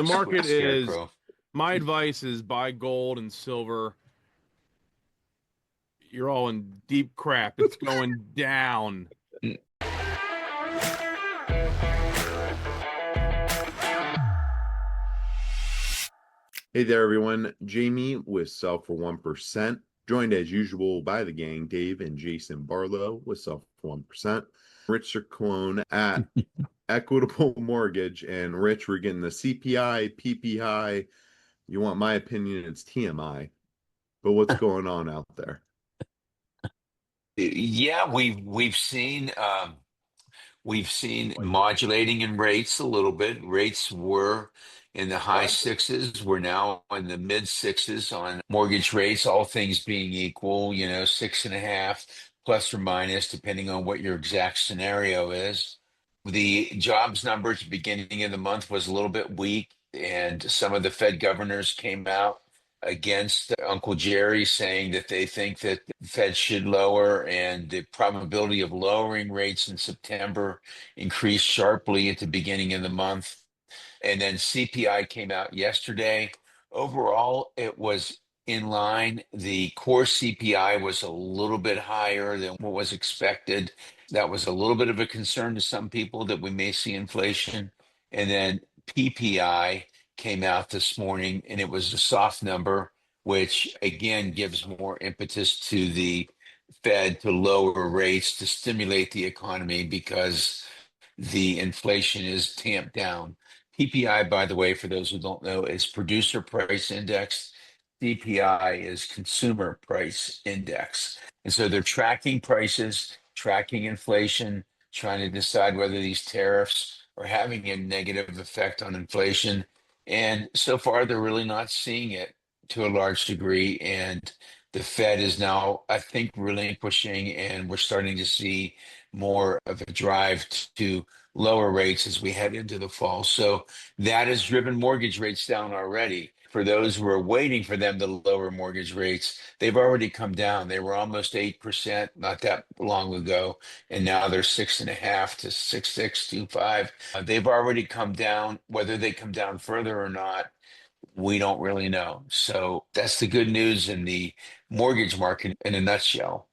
The market is, Scarecrow. my advice is buy gold and silver. You're all in deep crap. It's going down. Hey there, everyone. Jamie with Sell for 1%, joined as usual by the gang, Dave and Jaysen Barlow with Sell for 1%. Rich Cercone at Equitable Mortgage. And Rich, we're getting the CPI, PPI. You want my opinion, it's TMI. But what's going on out there? Yeah, we've seen modulating in rates a little bit. Rates were in the high sixes. We're now in the mid sixes on mortgage rates, all things being equal, 6.5 plus or minus, depending on what your exact scenario is. The jobs number at the beginning of the month was a little bit weak, and some of the Fed governors came out against Uncle Jerry, saying that they think that the Fed should lower, and the probability of lowering rates in September increased sharply at the beginning of the month. And then CPI came out yesterday. Overall, it was in line. The core CPI was a little bit higher than what was expected. That was a little bit of a concern to some people that we may see inflation. And then PPI came out this morning, and it was a soft number, which again gives more impetus to the Fed to lower rates to stimulate the economy because the inflation is tamped down. PPI, by the way, for those who don't know, is Producer Price Index. CPI is Consumer Price Index. And so they're tracking prices, tracking inflation, trying to decide whether these tariffs are having a negative effect on inflation. And so far, they're really not seeing it to a large degree. And the Fed is now, I think, relinquishing, and we're starting to see more of a drive to lower rates as we head into the fall. So that has driven mortgage rates down already. For those who are waiting for them to lower mortgage rates, they've already come down. They were almost 8% not that long ago, and now they're 6.5 to 6.625. They've already come down. Whether they come down further or not, we don't really know. So that's the good news in the mortgage market in a nutshell.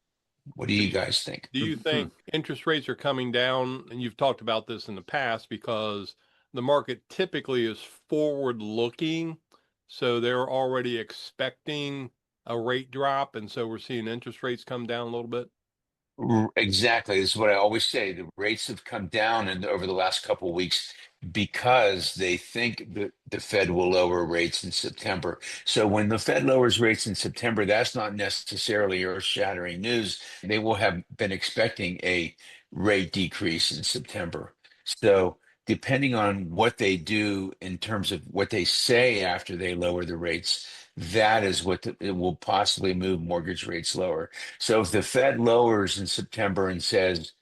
What do you guys think? Do you think interest rates are coming down? And you've talked about this in the past because the market typically is forward looking. So they're already expecting a rate drop. And so we're seeing interest rates come down a little bit. Exactly. This is what I always say. The rates have come down over the last couple of weeks because they think that the Fed will lower rates in September. So when the Fed lowers rates in September, that's not necessarily earth-shattering news. They will have been expecting a rate decrease in September. So depending on what they do in terms of what they say after they lower the rates, that is it will possibly move mortgage rates lower. So if the Fed lowers in September and says,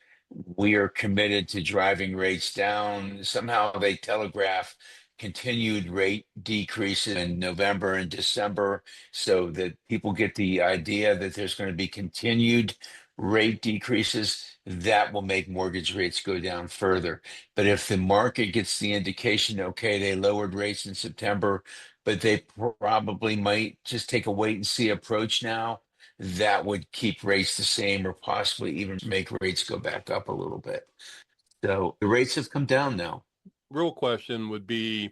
we are committed to driving rates down, somehow they telegraph continued rate decreases in November and December so that people get the idea that there's going to be continued rate decreases, that will make mortgage rates go down further. But if the market gets the indication, okay, they lowered rates in September, but they probably might just take a wait and see approach now, that would keep rates the same or possibly even make rates go back up a little bit. So the rates have come down now. Real question would be,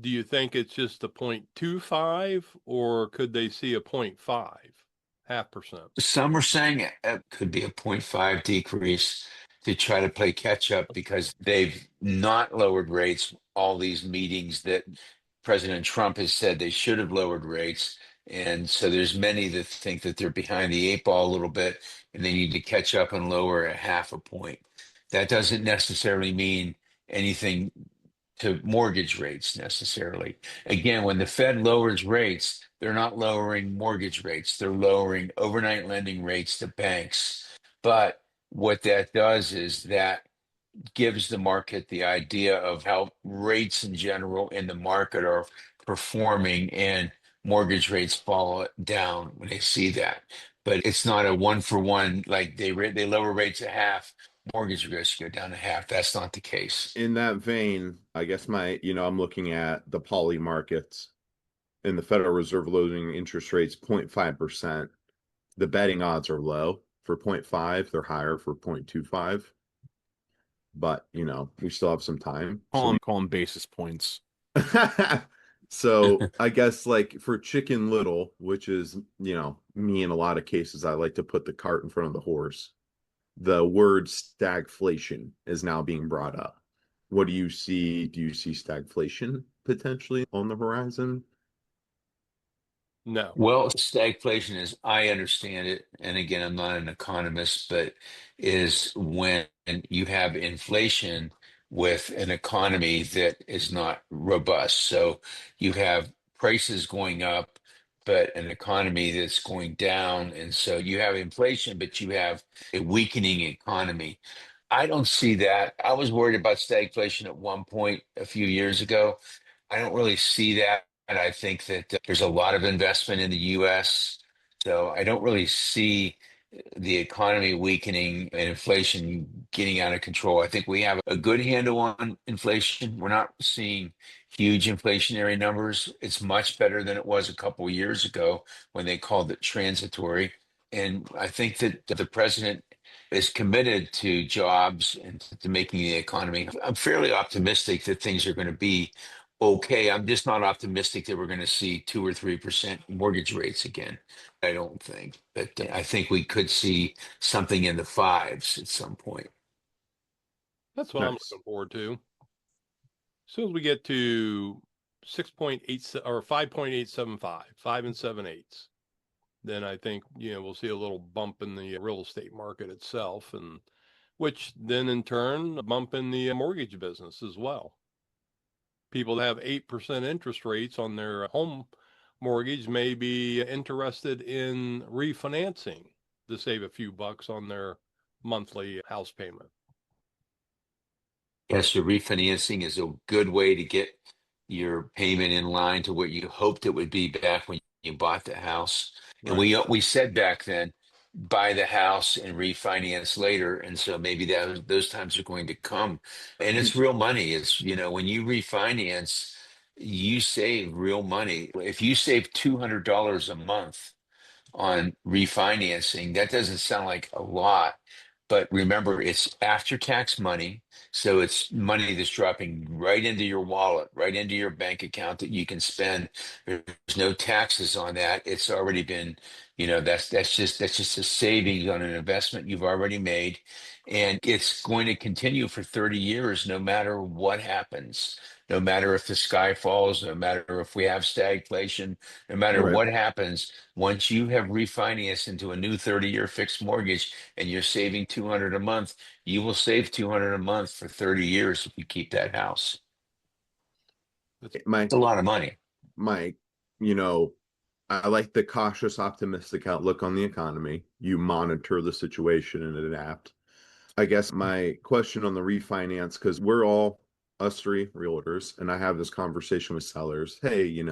do you think it's just a 0.25 or could they see a 0.5, 0.5%? Some are saying it could be a 0.5 decrease to try to play catch up because they've not lowered rates. All these meetings that President Trump has said they should have lowered rates. And so there's many that think that they're behind the eight ball a little bit and they need to catch up and lower a half a point. That doesn't necessarily mean anything to mortgage rates necessarily. Again, when the Fed lowers rates, they're not lowering mortgage rates, they're lowering overnight lending rates to banks. But what that does is that gives the market the idea of how rates in general in the market are performing, and mortgage rates fall down when they see that. But it's not a one for one, like they lower rates a half, mortgage risk go down to half. That's not the case. In that vein, I guess I'm looking at the poly markets and the Federal Reserve lowering interest rates 0.5%. The betting odds are low for 0.5, they're higher for 0.25. But we still have some time. Call them basis points. So I guess like for Chicken Little, which is, me in a lot of cases, I like to put the cart in front of the horse. The word stagflation is now being brought up. What do you see? Do you see stagflation potentially on the horizon? No. Well, stagflation, as I understand it, and again, I'm not an economist, but is when you have inflation with an economy that is not robust. So you have prices going up, but an economy that's going down. And so you have inflation, but you have a weakening economy. I don't see that. I was worried about stagflation at one point a few years ago. I don't really see that. And I think that there's a lot of investment in the US. So I don't really see the economy weakening and inflation getting out of control. I think we have a good handle on inflation. We're not seeing huge inflationary numbers. It's much better than it was a couple of years ago when they called it transitory. And I think that the president is committed to jobs and to making the economy. I'm fairly optimistic that things are going to be okay. I'm just not optimistic that we're going to see 2 or 3% mortgage rates again. I don't think, but I think we could see something in the fives at some point. That's what I'm Nice. looking forward to. As soon as we get to 6.8 or 5.875, 5 7/8, then I think, we'll see a little bump in the real estate market itself, and which then in turn a bump in the mortgage business as well. People that have 8% interest rates on their home mortgage may be interested in refinancing to save a few bucks on their monthly house payment. Yes, your refinancing is a good way to get your payment in line to what you hoped it would be back when you bought the house. And Right. we said back then, buy the house and refinance later. And so maybe those times are going to come. And it's real money. It's, when you refinance, you save real money. If you save $200 a month on refinancing. That doesn't sound like a lot, but remember, it's after tax money. So it's money that's dropping right into your wallet, right into your bank account that you can spend. There's no taxes on that. It's already been, that's just a savings on an investment you've already made. And it's going to continue for 30 years, no matter what happens. No matter if the sky falls, no matter if we have stagflation, no matter Right. what happens, once you have refinanced into a new 30-year fixed mortgage and you're saving 200 a month, you will save 200 a month for 30 years if you keep that house. My It's a lot of money. my, I like the cautious, optimistic outlook on the economy. You monitor the situation and adapt. I guess my question on the refinance, because we're all us three realtors, and I have this conversation with sellers. Hey,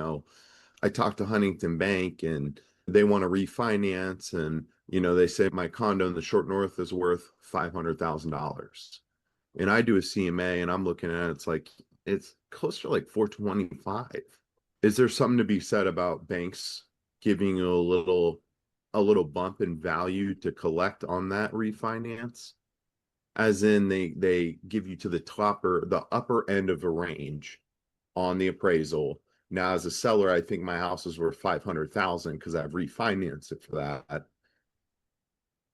I talked to Huntington Bank and they want to refinance, and they say my condo in the short north is worth $500,000. And I do a CMA and I'm looking at it, it's like it's closer to like 425. Is there something to be said about banks giving you a little bump in value to collect on that refinance? As in they give you to the top or the upper end of a range on the appraisal. Now, as a seller, I think my house is worth 500,000 because I've refinanced it for that.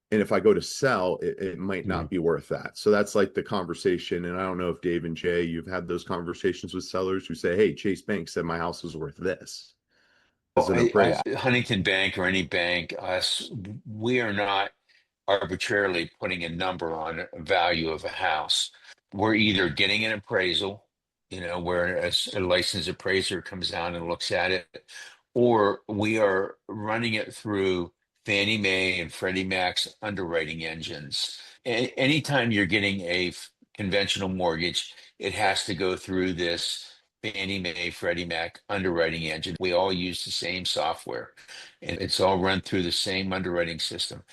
And if I go to sell, it might Mhm. not be worth that. So that's like the conversation. And I don't know if Dave and Jay, you've had those conversations with sellers who say, "Hey, Chase Bank said my house is worth this as Well, an appraisal." Huntington Bank or any bank, us, we are not arbitrarily putting a number on a value of a house. We're either getting an appraisal, where a licensed appraiser comes out and looks at it, or we are running it through Fannie Mae and Freddie Mac's underwriting engines. Anytime you're getting a conventional mortgage, it has to go through this Fannie Mae, Freddie Mac underwriting engine. We all use the same software, and it's all run through the same underwriting system.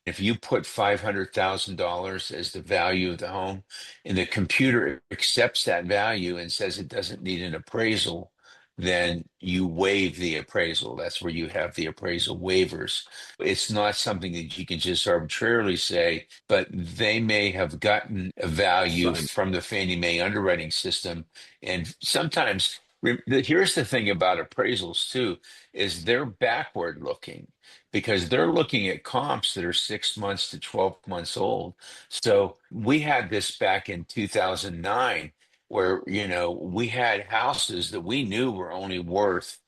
If you put $500,000 as the value of the home and the computer accepts that value and says it doesn't need an appraisal, then you waive the appraisal. That's where you have the appraisal waivers. It's not something that you can just arbitrarily say, but they may have gotten a value Sign. from the Fannie Mae underwriting system. And sometimes, here's the thing about appraisals too, is they're backward looking because they're looking at comps that are 6 months to 12 months old. So we had this back in 2009 where, we had houses that we knew were only worth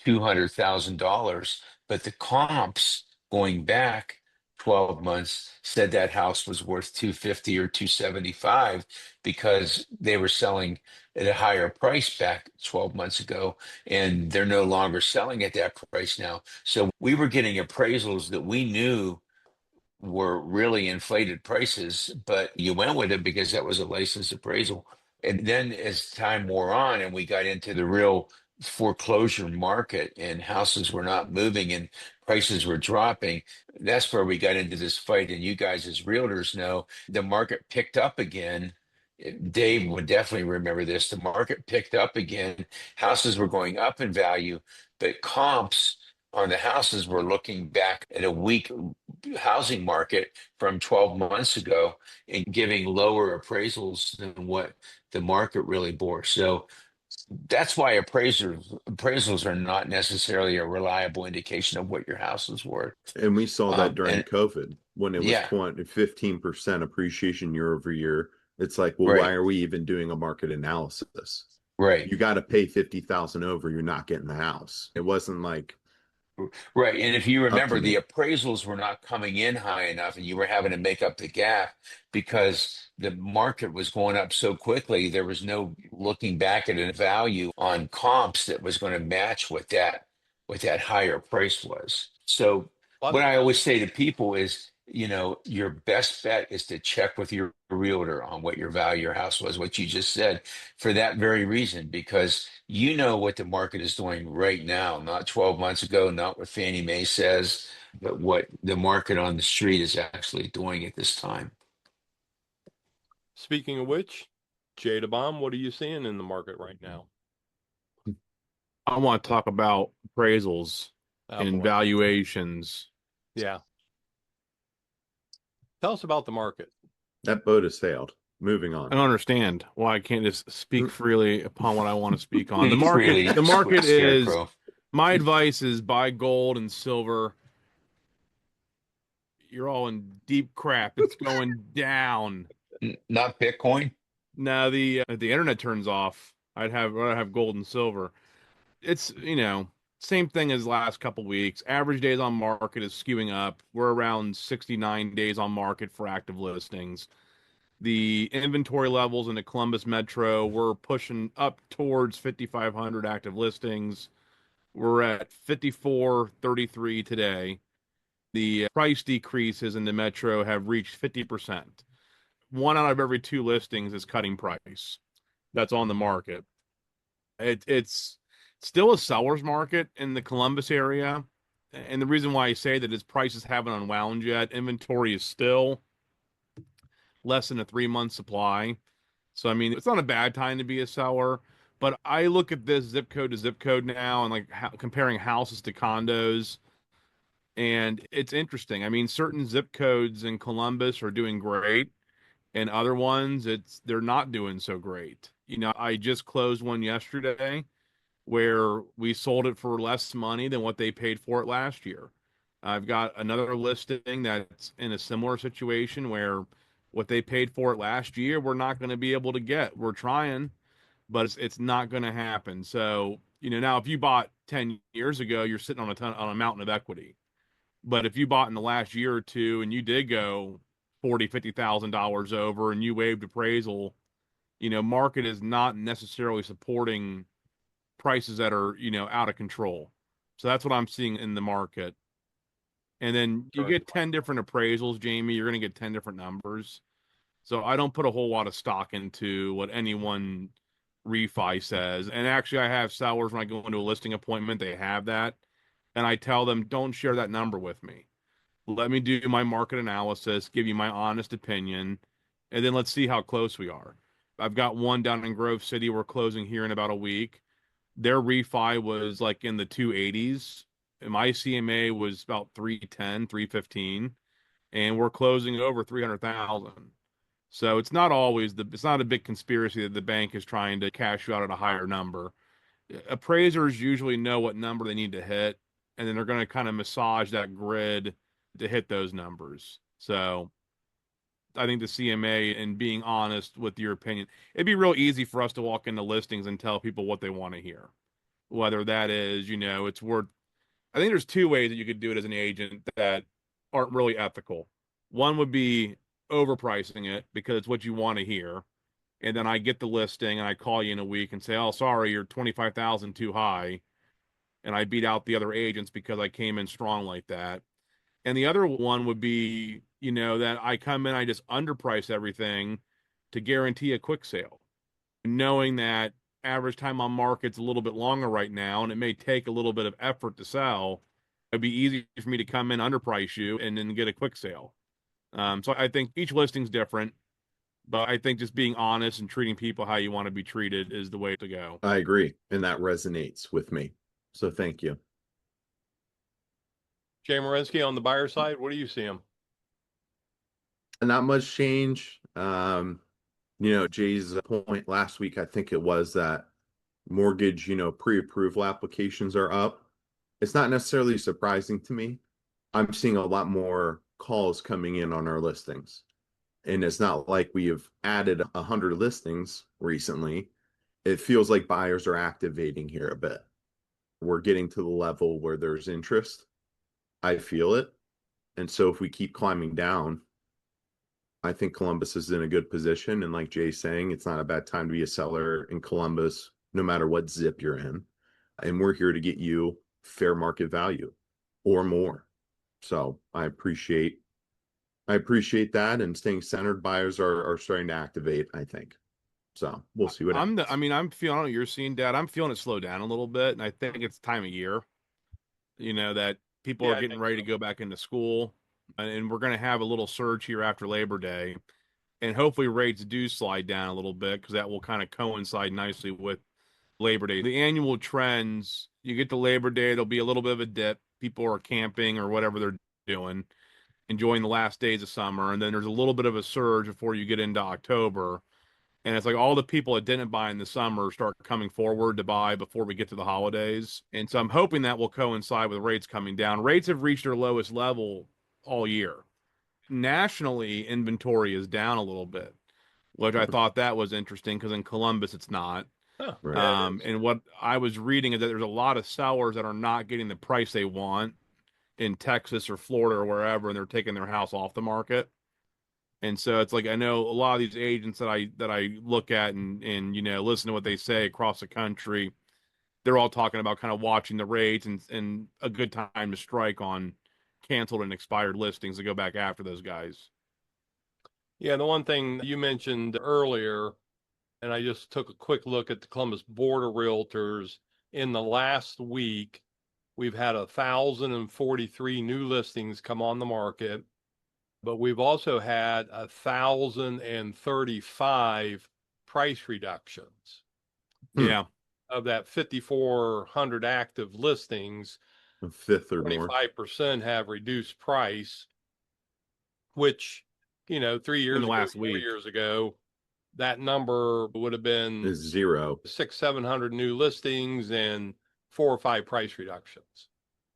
$200,000, but the comps going back 12 months said that house was worth 250 or 275 because they were selling at a higher price back 12 months ago, and they're no longer selling at that price now. So we were getting appraisals that we knew were really inflated prices, but you went with it because that was a licensed appraisal. And then as time wore on and we got into the real foreclosure market and houses were not moving and prices were dropping, that's where we got into this fight. And you guys, as realtors, know the market picked up again. Dave would definitely remember this. The market picked up again. Houses were going up in value, but comps on the houses were looking back at a weak housing market from 12 months ago and giving lower appraisals than what the market really bore. So that's why appraisals are not necessarily a reliable indication of what your house is worth. And we saw that during And COVID when it was yeah, 15% appreciation year over year. It's like, well, why right, are we even doing a market analysis? right. You got to pay 50,000 over, you're not getting the house. It wasn't like Right. And if you up to remember, the me. appraisals were not coming in high enough, and you were having to make up the gap because the market was going up so quickly. There was no looking back at a value on comps that was going to match what that higher price was. So What? what I always say to people is, your best bet is to check with your realtor on what your value of your house was, what you just said, for that very reason, because you know what the market is doing right now, not 12 months ago, not what Fannie Mae says, but what the market on the street is actually doing at this time. Speaking of which, Jada Bomb, what are you seeing in the market right now? I want to talk about appraisals Oh and boy. valuations. Yeah. Tell us about the market. That boat has sailed. Moving I on. don't understand why I can't just speak freely upon what I want to speak on. The Speak market, freely, the market is, Scarecrow. my advice is buy gold and silver. You're all in deep crap. It's going down. Not Bitcoin. Now the internet turns off. Rather have gold and silver. It's, same thing as last couple weeks. Average days on market is skewing up. We're around 69 days on market for active listings. The inventory levels in the Columbus Metro, we're pushing up towards 5,500 active listings. We're at 5433 today. The price decreases in the Metro have reached 50%. One out of every two listings is cutting price that's on the market. It's still a seller's market in the Columbus area. And the reason why I say that is prices haven't unwound yet. Inventory is still less than a 3 month supply. So, I mean, it's not a bad time to be a seller. But I look at this zip code to zip code now and like comparing houses to condos. And it's interesting. I mean, certain zip codes in Columbus are doing great, and other ones, they're not doing so great. I just closed one yesterday where we sold it for less money than what they paid for it last year. I've got another listing that's in a similar situation where what they paid for it last year, we're not going to be able to get. We're trying, but it's not going to happen. So, now if you bought 10 years ago, you're sitting on a mountain of equity. But if you bought in the last year or two and you did go 40, $50,000 over and you waived appraisal, market is not necessarily supporting prices that are, out of control. So that's what I'm seeing in the market. And then you get 10 different appraisals, Jamie, you're going to get 10 different numbers. So I don't put a whole lot of stock into what any one refi says. And actually, I have sellers when I go into a listing appointment, they have that. And I tell them, don't share that number with me. Let me do my market analysis, give you my honest opinion, and then let's see how close we are. I've got one down in Grove City. We're closing here in about a week. Their refi was like in the 280s. And my CMA was about 310, 315, and we're closing over 300,000. So it's not always it's not a big conspiracy that the bank is trying to cash you out at a higher number. Appraisers usually know what number they need to hit, and then they're going to kind of massage that grid to hit those numbers. So I think the CMA and being honest with your opinion, it'd be real easy for us to walk into listings and tell people what they want to hear. Whether that is, it's worth, I think there's two ways that you could do it as an agent that aren't really ethical. One would be overpricing it because it's what you want to hear. And then I get the listing and I call you in a week and say, "Oh, sorry, you're 25,000 too high." And I beat out the other agents because I came in strong like that. And the other one would be, that I come in, I just underprice everything to guarantee a quick sale, knowing that average time on market's a little bit longer right now, and it may take a little bit of effort to sell. It'd be easy for me to come in, underprice you, and then get a quick sale. So I think each listing's different, but I think just being honest and treating people how you want to be treated is the way to go. I agree. And that resonates with me. So thank you. Jay Morensky on the buyer side, what do you see him? Not much change. Jay's point last week, I think it was that mortgage, pre-approval applications are up. It's not necessarily surprising to me. I'm seeing a lot more calls coming in on our listings. And it's not like we have added 100 listings recently. It feels like buyers are activating here a bit. We're getting to the level where there's interest. I feel it. And so if we keep climbing down, I think Columbus is in a good position. And like Jay's saying, it's not a bad time to be a seller in Columbus, no matter what zip you're in. And we're here to get you fair market value or more. So I appreciate that, and staying centered. Buyers are starting to activate, I think. So we'll see what happens. I'm feeling, I don't know what you're seeing, Dad. I'm feeling it slow down a little bit. And I think it's time of year, that people are getting ready to go back into school. And we're going to have a little surge here after Labor Day. And hopefully rates do slide down a little bit because that will kind of coincide nicely with Labor Day. The annual trends, you get to Labor Day, there'll be a little bit of a dip. People are camping or whatever they're doing, enjoying the last days of summer. And then there's a little bit of a surge before you get into October. And it's like all the people that didn't buy in the summer start coming forward to buy before we get to the holidays. And so I'm hoping that will coincide with rates coming down. Rates have reached their lowest level all year. Nationally, inventory is down a little bit, which I thought that was interesting because in Columbus it's not. Huh, Right. And what I was reading is that there's a lot of sellers that are not getting the price they want in Texas or Florida or wherever, and they're taking their house off the market. And so it's like I know a lot of these agents that I look at and listen to what they say across the country, they're all talking about kind of watching the rates and a good time to strike on canceled and expired listings to go back after those guys. Yeah, the one thing you mentioned earlier, and I just took a quick look at the Columbus Board of Realtors. In the last week, we've had 1,043 new listings come on the market, but we've also had 1,035 price reductions. Yeah. Of that 5,400 active listings, A fifth or more. 25% have reduced price, which, 3 years In the ago, last 4 week. years ago, that number would have been Is zero. 600-700 new listings and 4 or 5 price reductions.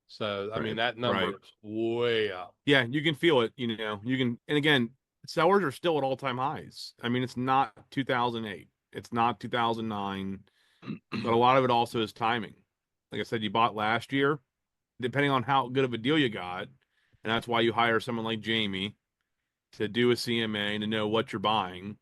So, I mean, Right. that number is way up. Yeah, you can feel it, you can, and again, sellers are still at all-time highs. I mean, it's not 2008, it's not 2009, but a lot of it also is timing. Like I said, you bought last year, depending on how good of a deal you got, and that's why you hire someone like Jaime to do a CMA and to know what you're buying.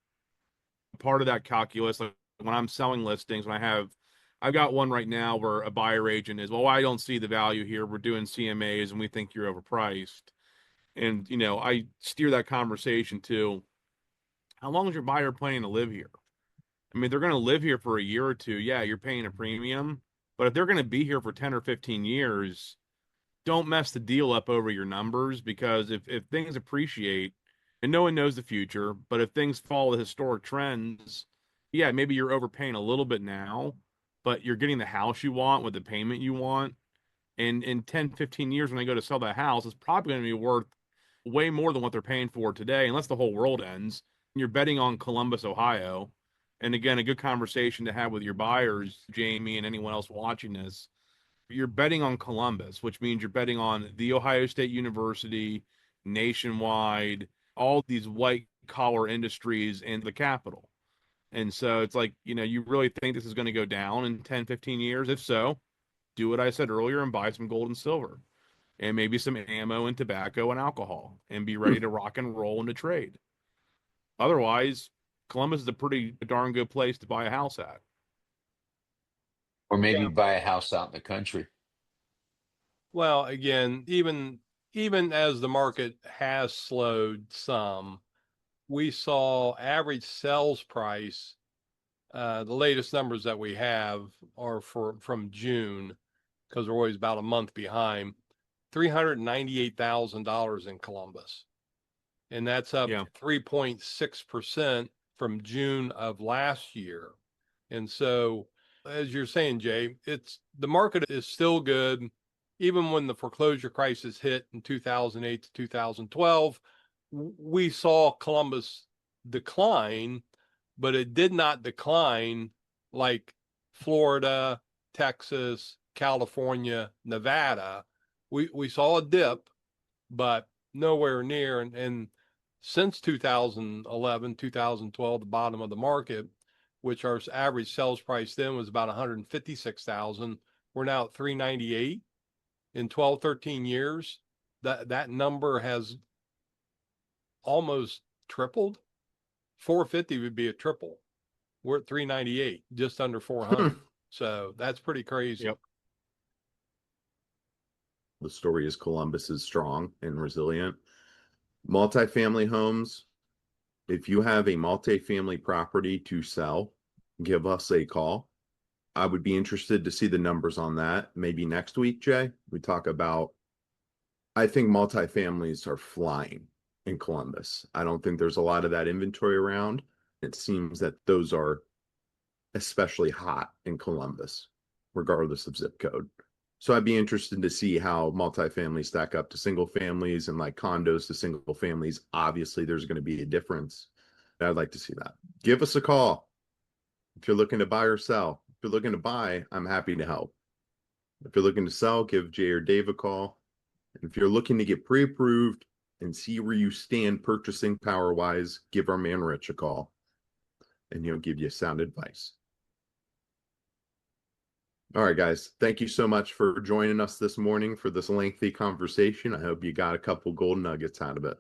Part of that calculus, like when I'm selling listings, I've got one right now where a buyer agent is, well, I don't see the value here. We're doing CMAs and we think you're overpriced. And, I steer that conversation to how long is your buyer planning to live here? I mean, they're going to live here for a year or two. Yeah, you're paying a premium, but if they're going to be here for 10 or 15 years, don't mess the deal up over your numbers, because if things appreciate, and no one knows the future, but if things follow the historic trends, yeah, maybe you're overpaying a little bit now, but you're getting the house you want with the payment you want. And in 10, 15 years, when they go to sell that house, it's probably going to be worth way more than what they're paying for today, unless the whole world ends. You're betting on Columbus, Ohio. And again, a good conversation to have with your buyers, Jamie, and anyone else watching this. You're betting on Columbus, which means you're betting on the Ohio State University, Nationwide, all these white collar industries in the capital. And so it's like, you really think this is going to go down in 10, 15 years? If so, do what I said earlier and buy some gold and silver and maybe some ammo and tobacco and alcohol and be ready to rock and roll into trade. Otherwise, Columbus is a pretty darn good place to buy a house at. Or maybe Yeah. buy a house out in the country. Well, again, even as the market has slowed some, we saw average sales price. The latest numbers that we have are from June, because we're always about a month behind. $398,000 in Columbus, and that's up 3.6% from June of last year. And so, as you're saying, Jay, the market is still good. Even when the foreclosure crisis hit in 2008 to 2012, we saw Columbus decline, but it did not decline like Florida, Texas, California, Nevada. We saw a dip, but nowhere near. And since 2011, 2012, the bottom of the market, which our average sales price then was about 156,000, we're now at 398. In 12, 13 years, that number has almost tripled. 450 would be a triple. We're at 398, just under 400. So that's pretty crazy. Yep. The story is Columbus is strong and resilient. Multifamily homes, if you have a multifamily property to sell, give us a call. I would be interested to see the numbers on that. Maybe next week, Jay, we talk about, I think multifamilies are flying in Columbus. I don't think there's a lot of that inventory around. It seems that those are especially hot in Columbus, regardless of zip code. So I'd be interested to see how multifamilies stack up to single families, and like condos to single families. Obviously, there's going to be a difference. I'd like to see that. Give us a call if you're looking to buy or sell. If you're looking to buy, I'm happy to help. If you're looking to sell, give Jay or Dave a call. And if you're looking to get pre-approved and see where you stand purchasing power-wise, give our man Rich a call, and he'll give you sound advice. All right, guys. Thank you so much for joining us this morning for this lengthy conversation. I hope you got a couple gold nuggets out of it.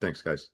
Thanks, guys.